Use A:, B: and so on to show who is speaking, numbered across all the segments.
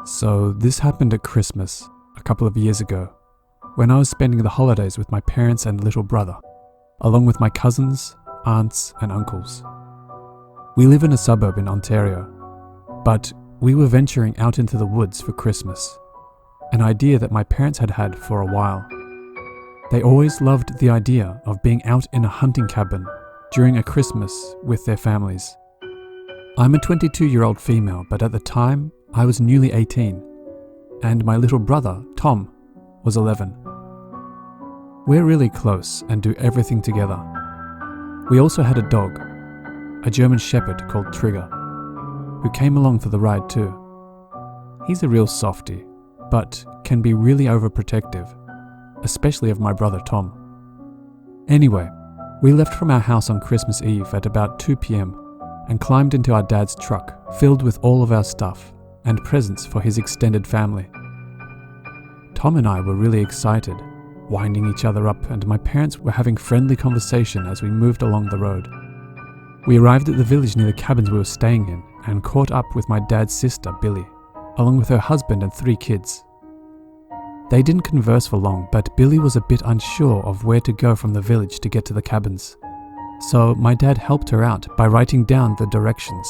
A: So this happened at Christmas, a couple of years ago, when I was spending the holidays with my parents and little brother, along with my cousins, aunts and uncles. We live in a suburb in Ontario, but we were venturing out into the woods for Christmas, an idea that my parents had had for a while. They always loved the idea of being out in a hunting cabin during a Christmas with their families. I'm a 22-year-old female, but at the time I was newly 18, and my little brother, Tom, was 11. We're really close and do everything together. We also had a dog, a German Shepherd called Trigger, who came along for the ride too. He's a real softie, but can be really overprotective, especially of my brother Tom. Anyway, we left from our house on Christmas Eve at about 2 p.m. and climbed into our dad's truck, filled with all of our stuff and presents for his extended family. Tom and I were really excited, winding each other up, and my parents were having friendly conversation as we moved along the road. We arrived at the village near the cabins we were staying in and caught up with my dad's sister, Billy, along with her husband and 3 kids. They didn't converse for long, but Billy was a bit unsure of where to go from the village to get to the cabins. So my dad helped her out by writing down the directions.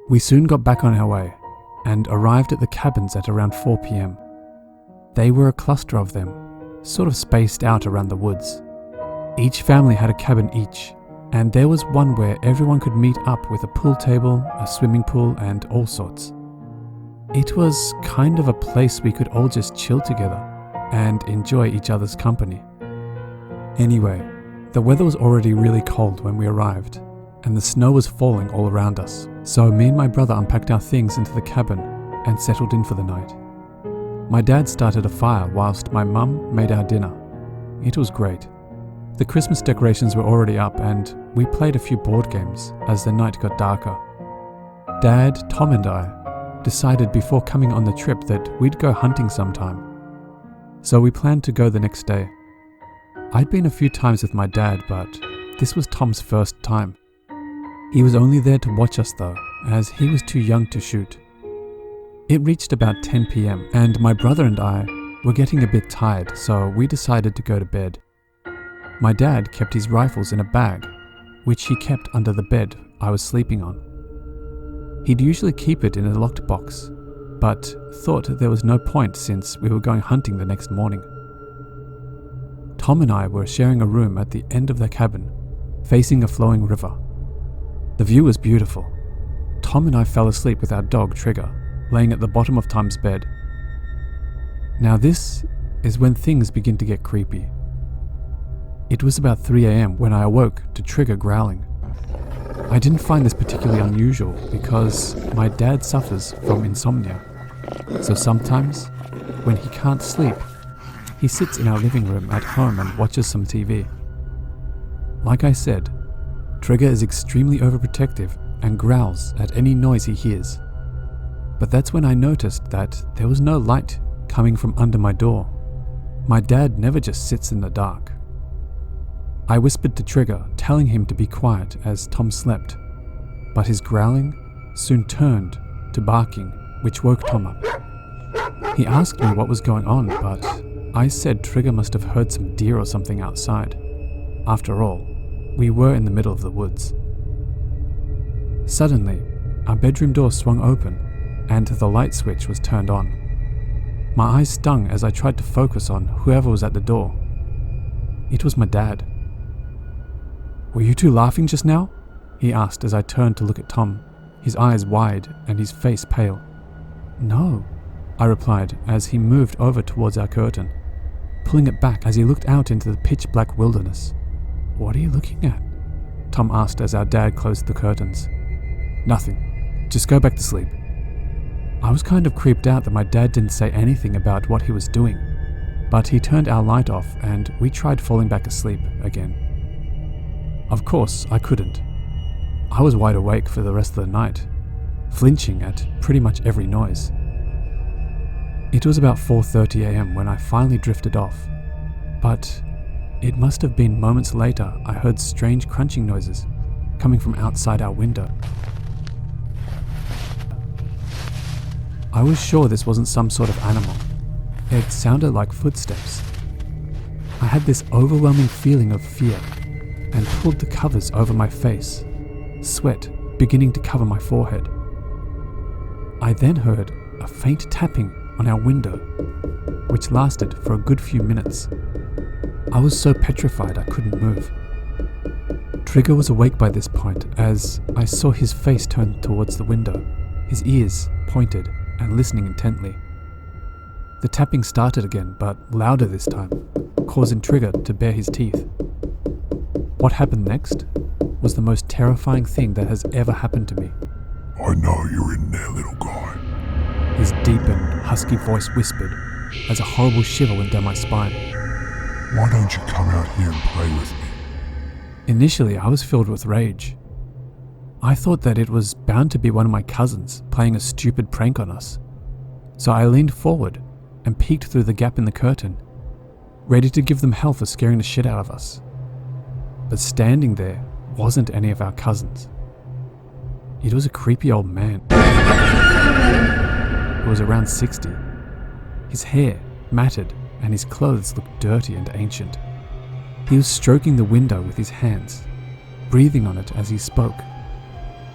A: We soon got back on our way and arrived at the cabins at around 4 p.m. They were a cluster of them, sort of spaced out around the woods. Each family had a cabin each, and there was one where everyone could meet up with a pool table, a swimming pool, and all sorts. It was kind of a place we could all just chill together and enjoy each other's company. Anyway, the weather was already really cold when we arrived, and the snow was falling all around us, so me and my brother unpacked our things into the cabin and settled in for the night. My dad started a fire whilst my mum made our dinner. It was great. The Christmas decorations were already up and we played a few board games as the night got darker. Dad, Tom and I decided before coming on the trip that we'd go hunting sometime. So we planned to go the next day. I'd been a few times with my dad, but this was Tom's first time. He was only there to watch us though, as he was too young to shoot. It reached about 10 p.m. and my brother and I were getting a bit tired, so we decided to go to bed. My dad kept his rifles in a bag, which he kept under the bed I was sleeping on. He'd usually keep it in a locked box, but thought there was no point since we were going hunting the next morning. Tom and I were sharing a room at the end of the cabin, facing a flowing river. The view was beautiful. Tom and I fell asleep with our dog Trigger laying at the bottom of Tom's bed. Now this is when things begin to get creepy. It was about 3 a.m. when I awoke to Trigger growling. I didn't find this particularly unusual because my dad suffers from insomnia. So sometimes, when he can't sleep, he sits in our living room at home and watches some TV. Like I said, Trigger is extremely overprotective and growls at any noise he hears. But that's when I noticed that there was no light coming from under my door. My dad never just sits in the dark. I whispered to Trigger, telling him to be quiet as Tom slept, but his growling soon turned to barking, which woke Tom up. He asked me what was going on, but I said Trigger must have heard some deer or something outside. After all, we were in the middle of the woods. Suddenly, our bedroom door swung open and the light switch was turned on. My eyes stung as I tried to focus on whoever was at the door. It was my dad. "Were you two laughing just now?" he asked as I turned to look at Tom, his eyes wide and his face pale. "No," I replied as he moved over towards our curtain, pulling it back as he looked out into the pitch-black wilderness. "What are you looking at?" Tom asked as our dad closed the curtains. "Nothing. Just go back to sleep." I was kind of creeped out that my dad didn't say anything about what he was doing, but he turned our light off and we tried falling back asleep again. Of course, I couldn't. I was wide awake for the rest of the night, flinching at pretty much every noise. It was about 4:30 a.m. when I finally drifted off, but it must have been moments later I heard strange crunching noises coming from outside our window. I was sure this wasn't some sort of animal. It sounded like footsteps. I had this overwhelming feeling of fear and pulled the covers over my face, sweat beginning to cover my forehead. I then heard a faint tapping on our window, which lasted for a good few minutes. I was so petrified I couldn't move. Trigger was awake by this point as I saw his face turned towards the window, his ears pointed and listening intently. The tapping started again, but louder this time, causing Trigger to bare his teeth. What happened next was the most terrifying thing that has ever happened to me.
B: I know you're in there, little guy.
A: His deep and husky voice whispered as a horrible shiver went down my spine.
B: Why don't you come out here and play with me?
A: Initially, I was filled with rage. I thought that it was bound to be one of my cousins playing a stupid prank on us. So I leaned forward and peeked through the gap in the curtain, ready to give them hell for scaring the shit out of us. But standing there wasn't any of our cousins. It was a creepy old man. He was around 60. His hair matted and his clothes looked dirty and ancient. He was stroking the window with his hands, breathing on it as he spoke.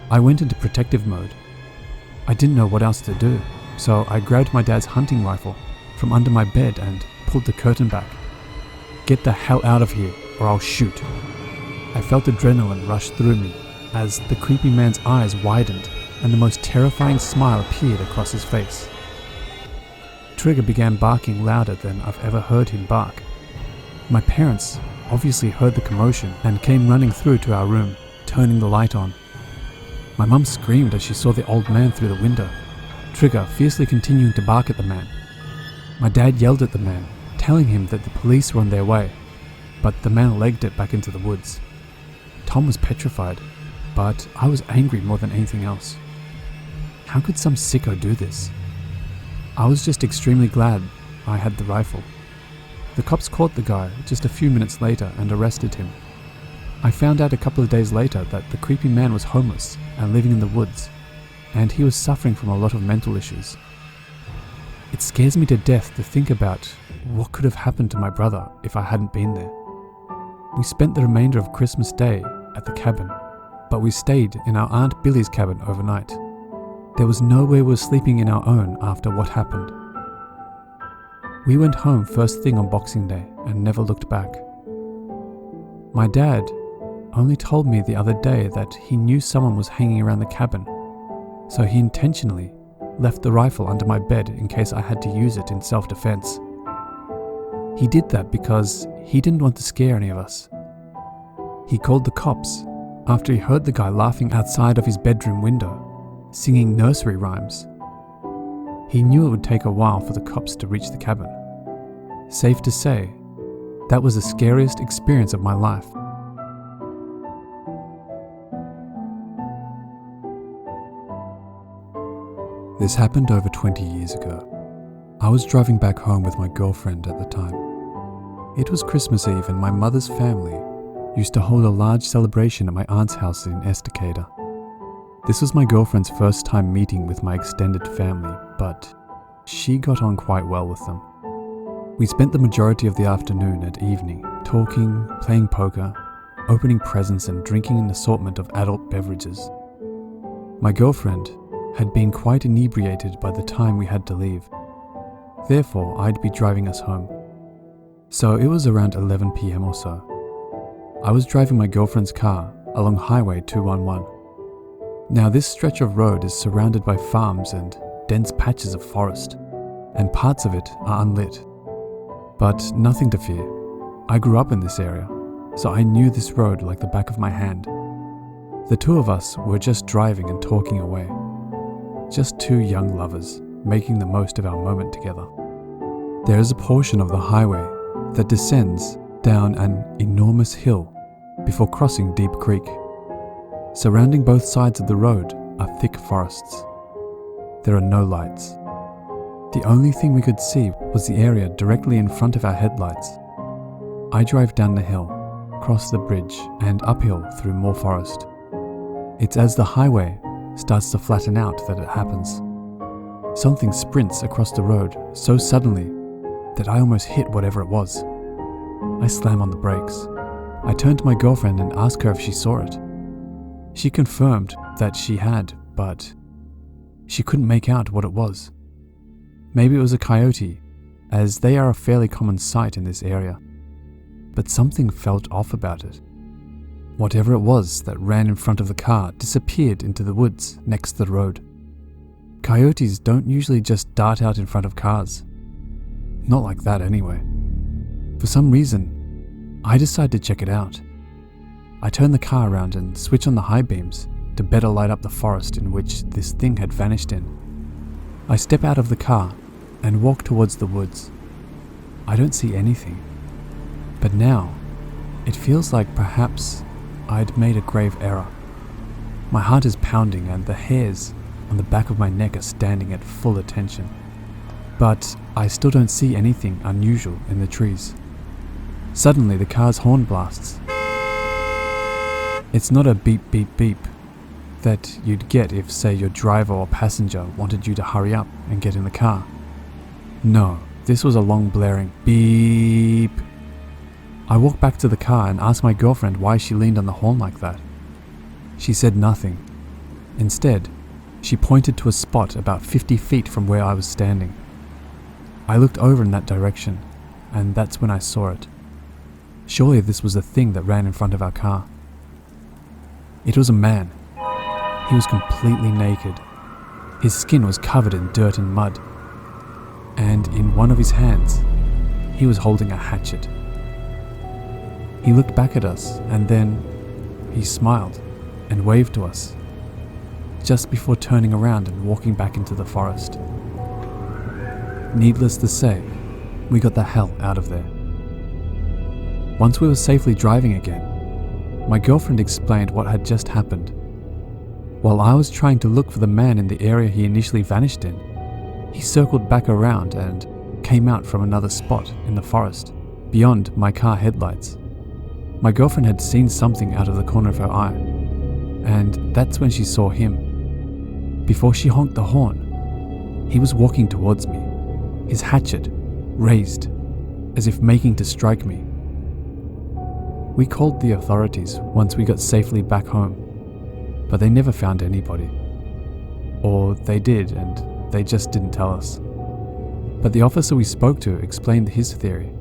A: I went into protective mode. I didn't know what else to do, so I grabbed my dad's hunting rifle from under my bed and pulled the curtain back. Get the hell out of here or I'll shoot. I felt adrenaline rush through me as the creepy man's eyes widened and the most terrifying smile appeared across his face. Trigger began barking louder than I've ever heard him bark. My parents obviously heard the commotion and came running through to our room, turning the light on. My mum screamed as she saw the old man through the window, Trigger fiercely continuing to bark at the man. My dad yelled at the man, telling him that the police were on their way, but the man legged it back into the woods. Tom was petrified, but I was angry more than anything else. How could some sicko do this? I was just extremely glad I had the rifle. The cops caught the guy just a few minutes later and arrested him. I found out a couple of days later that the creepy man was homeless and living in the woods, and he was suffering from a lot of mental issues. It scares me to death to think about what could have happened to my brother if I hadn't been there. We spent the remainder of Christmas Day at the cabin, but we stayed in our Aunt Billy's cabin overnight. There was no way we were sleeping in our own after what happened. We went home first thing on Boxing Day and never looked back. My dad only told me the other day that he knew someone was hanging around the cabin, so he intentionally left the rifle under my bed in case I had to use it in self-defense. He did that because he didn't want to scare any of us. He called the cops after he heard the guy laughing outside of his bedroom window, singing nursery rhymes. He knew it would take a while for the cops to reach the cabin. Safe to say, that was the scariest experience of my life. This happened over 20 years ago. I was driving back home with my girlfriend at the time. It was Christmas Eve and my mother's family used to hold a large celebration at my aunt's house in Estacada. This was my girlfriend's first time meeting with my extended family, but she got on quite well with them. We spent the majority of the afternoon and evening talking, playing poker, opening presents and drinking an assortment of adult beverages. My girlfriend had been quite inebriated by the time we had to leave. Therefore, I'd be driving us home. So it was around 11 p.m. or so. I was driving my girlfriend's car along Highway 211. Now this stretch of road is surrounded by farms and dense patches of forest, and parts of it are unlit. But nothing to fear. I grew up in this area, so I knew this road like the back of my hand. The two of us were just driving and talking away. Just two young lovers, making the most of our moment together. There is a portion of the highway that descends down an enormous hill before crossing Deep Creek. Surrounding both sides of the road are thick forests. There are no lights. The only thing we could see was the area directly in front of our headlights. I drive down the hill, cross the bridge, and uphill through more forest. It's as the highway starts to flatten out that it happens. something sprints across the road so suddenly that I almost hit whatever it was. I slam on the brakes. I turn to my girlfriend and ask her if she saw it. She confirmed that she had, but she couldn't make out what it was. Maybe it was a coyote, as they are a fairly common sight in this area. But something felt off about it. Whatever it was that ran in front of the car disappeared into the woods next to the road. Coyotes don't usually just dart out in front of cars. Not like that anyway. For some reason, I decide to check it out. I turn the car around and switch on the high beams to better light up the forest in which this thing had vanished in. I step out of the car and walk towards the woods. I don't see anything. But now, it feels like perhaps I'd made a grave error. My heart is pounding and the hairs on the back of my neck are standing at full attention. But I still don't see anything unusual in the trees. Suddenly the car's horn blasts. It's not a beep beep beep that you'd get if, say, your driver or passenger wanted you to hurry up and get in the car. No, this was a long blaring beep. I walk back to the car and ask my girlfriend why she leaned on the horn like that. She said nothing. Instead, she pointed to a spot about 50 feet from where I was standing. I looked over in that direction, and that's when I saw it. Surely this was the thing that ran in front of our car. It was a man. He was completely naked. His skin was covered in dirt and mud. And in one of his hands, he was holding a hatchet. He looked back at us, and then he smiled and waved to us, just before turning around and walking back into the forest. Needless to say, we got the hell out of there. Once we were safely driving again, my girlfriend explained what had just happened. While I was trying to look for the man in the area he initially vanished in, he circled back around and came out from another spot in the forest, beyond my car headlights. My girlfriend had seen something out of the corner of her eye, and that's when she saw him. Before she honked the horn, he was walking towards me, his hatchet raised, as if making to strike me. We called the authorities once we got safely back home, but they never found anybody. Or they did, and they just didn't tell us. But the officer we spoke to explained his theory.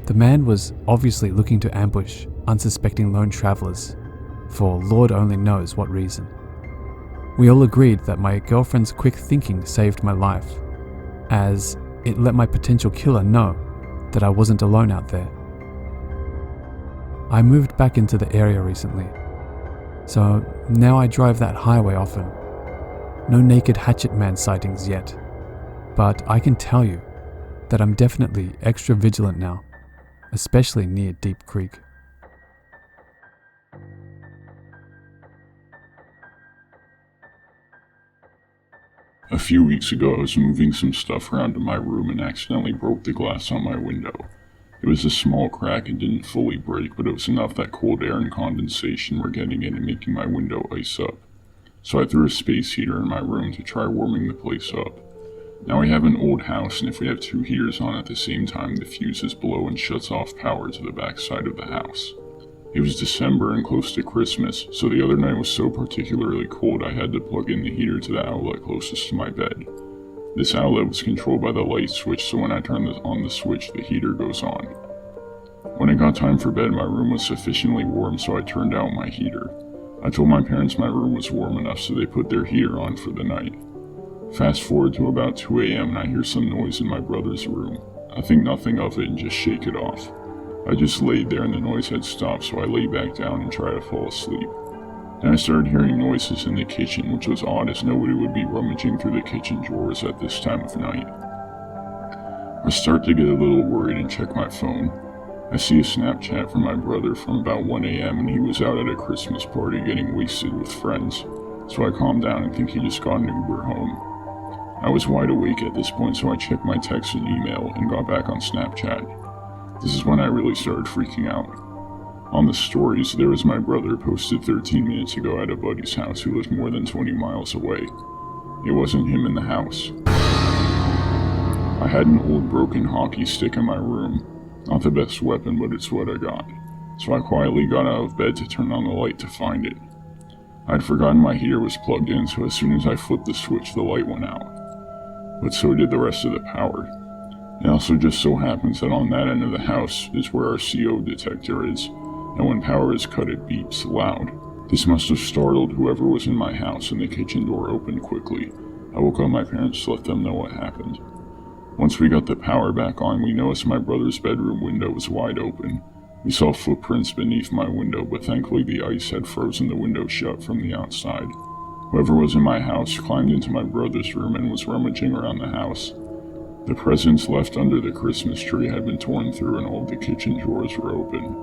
A: The man was obviously looking to ambush unsuspecting lone travelers, for Lord only knows what reason. We all agreed that my girlfriend's quick thinking saved my life, as it let my potential killer know that I wasn't alone out there. I moved back into the area recently, so now I drive that highway often. No naked hatchet man sightings yet, but I can tell you that I'm definitely extra vigilant now, especially near Deep Creek.
B: A few weeks ago, I was moving some stuff around in my room and accidentally broke the glass on my window. It was a small crack and didn't fully break, but it was enough that cold air and condensation were getting in and making my window ice up. So I threw a space heater in my room to try warming the place up. Now we have an old house, and if we have two heaters on at the same time, the fuses blow and shuts off power to the back side of the house. It was December and close to Christmas, so the other night was so particularly cold I had to plug in the heater to the outlet closest to my bed. This outlet was controlled by the light switch, so when I turn on the switch, the heater goes on. When it got time for bed, my room was sufficiently warm, so I turned out my heater. I told my parents my room was warm enough, so they put their heater on for the night. Fast forward to about 2 a.m. and I hear some noise in my brother's room. I think nothing of it and just shake it off. I just laid there and the noise had stopped, so I lay back down and tried to fall asleep. Then I started hearing noises in the kitchen, which was odd as nobody would be rummaging through the kitchen drawers at this time of night. I start to get a little worried and check my phone. I see a Snapchat from my brother from about 1 a.m. and he was out at a Christmas party getting wasted with friends, so I calmed down and think he just got an Uber home. I was wide awake at this point, so I checked my text and email and got back on Snapchat. This is when I really started freaking out. On the stories, there was my brother posted 13 minutes ago at a buddy's house who lives more than 20 miles away. It wasn't him in the house. I had an old broken hockey stick in my room. Not the best weapon, but it's what I got. So I quietly got out of bed to turn on the light to find it. I'd forgotten my heater was plugged in, so as soon as I flipped the switch, the light went out. But so did the rest of the power. It also just so happens that on that end of the house is where our CO detector is, and when power is cut it beeps loud. This must have startled whoever was in my house, and the kitchen door opened quickly. I woke up my parents to let them know what happened. Once we got the power back on, we noticed my brother's bedroom window was wide open. We saw footprints beneath my window, but thankfully the ice had frozen the window shut from the outside. Whoever was in my house climbed into my brother's room and was rummaging around the house. The presents left under the Christmas tree had been torn through and all the kitchen drawers were open.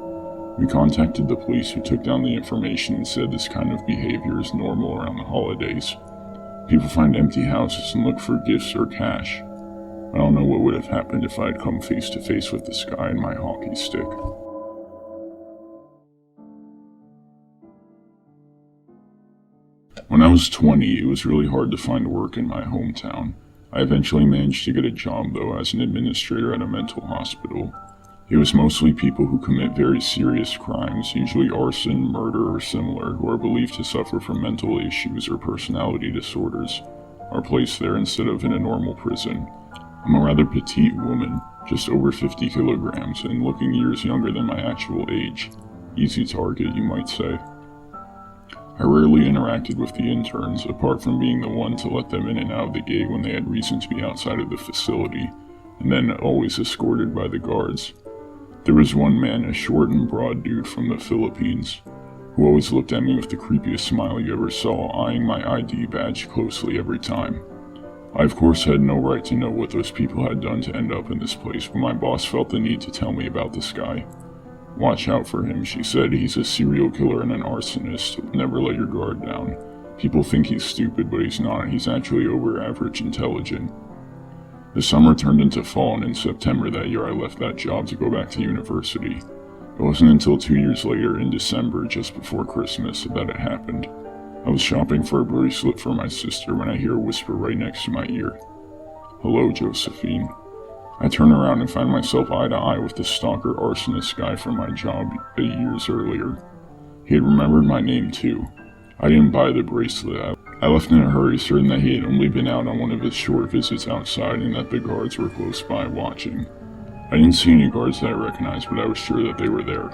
B: We contacted the police, who took down the information and said this kind of behavior is normal around the holidays. People find empty houses and look for gifts or cash. I don't know what would have happened if I had come face to face with this guy and my hockey stick. When I was 20, it was really hard to find work in my hometown. I eventually managed to get a job, though, as an administrator at a mental hospital. It was mostly people who commit very serious crimes, usually arson, murder, or similar, who are believed to suffer from mental issues or personality disorders, are placed there instead of in a normal prison. I'm a rather petite woman, just over 50 kilograms, and looking years younger than my actual age. Easy target, you might say. I rarely interacted with the interns, apart from being the one to let them in and out of the gate when they had reason to be outside of the facility, and then always escorted by the guards. There was one man, a short and broad dude from the Philippines, who always looked at me with the creepiest smile you ever saw, eyeing my ID badge closely every time. I of course had no right to know what those people had done to end up in this place, but my boss felt the need to tell me about this guy. Watch out for him, she said. He's a serial killer and an arsonist. Never let your guard down. People think he's stupid, but he's not. He's actually over average intelligent. The summer turned into fall, and in September that year I left that job to go back to university. It wasn't until 2 years later, in December, just before Christmas, that it happened. I was shopping for a bracelet for my sister when I hear a whisper right next to my ear. "Hello, Josephine." I turn around and find myself eye to eye with the stalker arsonist guy from my job 8 years earlier. He had remembered my name too. I didn't buy the bracelet. I left in a hurry, certain that he had only been out on one of his short visits outside and that the guards were close by watching. I didn't see any guards that I recognized, but I was sure that they were there.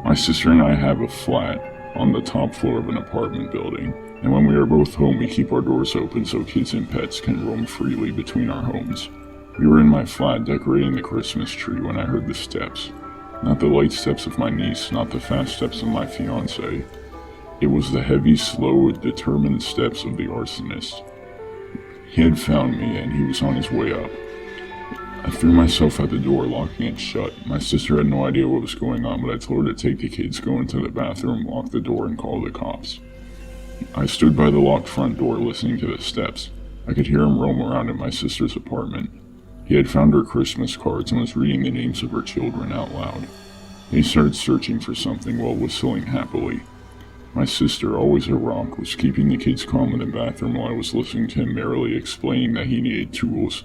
B: My sister and I have a flat on the top floor of an apartment building, and when we are both home we keep our doors open so kids and pets can roam freely between our homes. We were in my flat decorating the Christmas tree when I heard the steps. Not the light steps of my niece, not the fast steps of my fiancé. It was the heavy, slow, determined steps of the arsonist. He had found me, and he was on his way up. I threw myself at the door, locking it shut. My sister had no idea what was going on, but I told her to take the kids, go into the bathroom, lock the door, and call the cops. I stood by the locked front door, listening to the steps. I could hear him roam around in my sister's apartment. He had found her Christmas cards and was reading the names of her children out loud. He started searching for something while whistling happily. My sister, always a rock, was keeping the kids calm in the bathroom while I was listening to him merrily explaining that he needed tools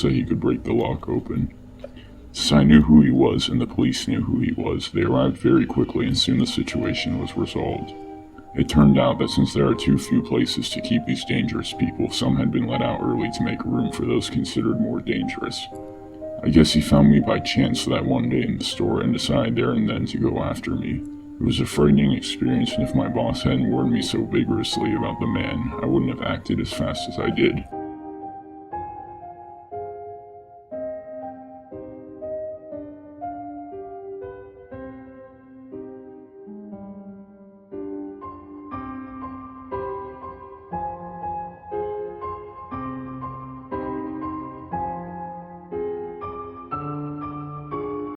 B: that he could break the lock open. Since I knew who he was and the police knew who he was, they arrived very quickly and soon the situation was resolved. It turned out that since there are too few places to keep these dangerous people, some had been let out early to make room for those considered more dangerous. I guess he found me by chance that one day in the store and decided there and then to go after me. It was a frightening experience, and if my boss hadn't warned me so vigorously about the man, I wouldn't have acted as fast as I did.